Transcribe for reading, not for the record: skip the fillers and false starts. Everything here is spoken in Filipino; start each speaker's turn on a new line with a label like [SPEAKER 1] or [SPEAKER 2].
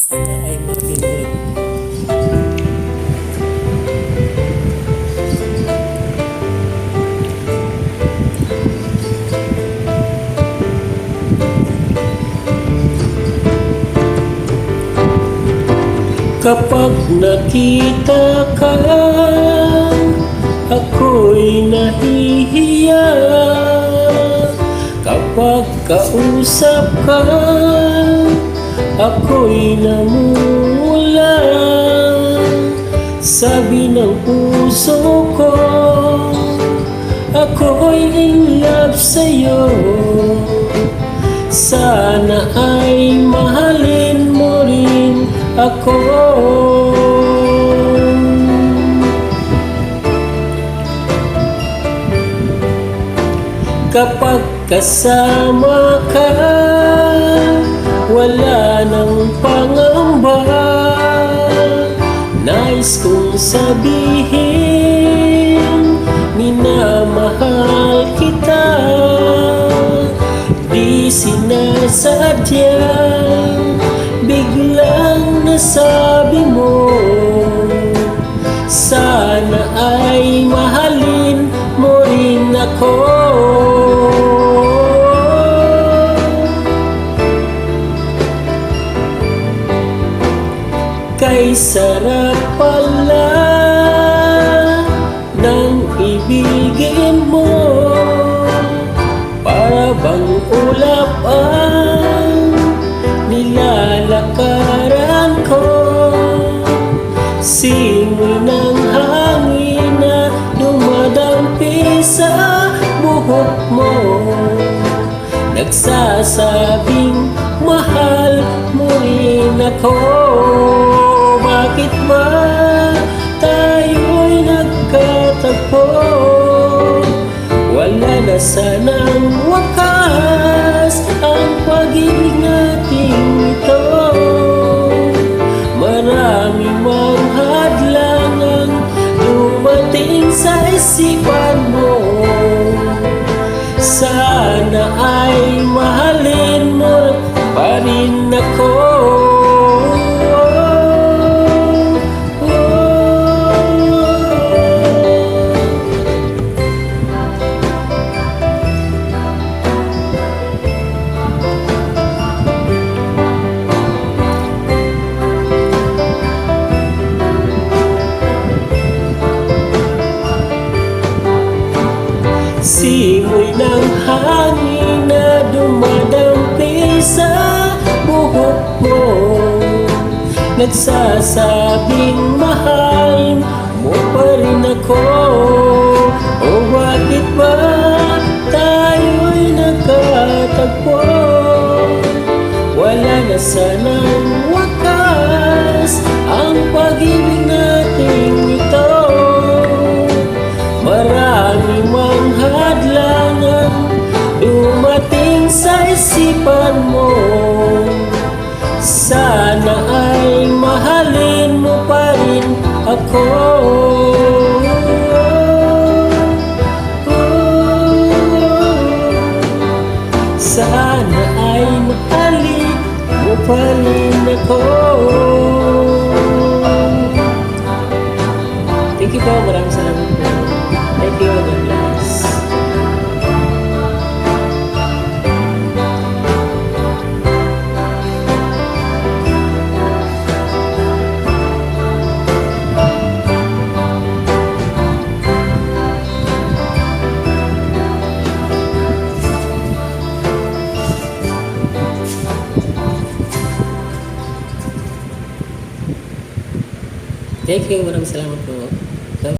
[SPEAKER 1] Sana ay mapindot. Kapag nakita ka, ako'y nahihiya. Kapag kausap ka, ako'y namumula. Sabi ng puso ko, ako'y in love sa'yo. Sana ay mahalin mo rin ako. Kapag kasama ka, wala nang pangamba. Nais kong sabihin, minamahal kita. Di sinasadya, biglang nasabi mo. Sana ay mahalin mo rin ako. Kay sarap pala ng ibigin mo, para bang ulap ang nilalakaran ko. Simoy ng hangin na dumadampi sa buhok mo, nagsasabing mahal mo rin ako. Bakit ba tayo'y nagkatagpo? Wala na sanang wakas ang pag-ibig natin ito. Marami mang hadlangan dumating sa isipan mo. Sana ay mahalin mo pa rin ako. Simoy ng hangin na dumadampi sa buhok mo, nagsasabing mahal mo pa rin ako. O bakit ba tayo'y nagkatagpo? Wala na sanang wakas ang pag-ibig natin ito. Marami mang hadlangan dumating sa isipan mo. Sana ay mahalin mo pa rin ako. Sana ay mahalin mo pa rin ako. Thank you po, maraming salamat po. Thank you, God bless. Thank you, maraming salamat po.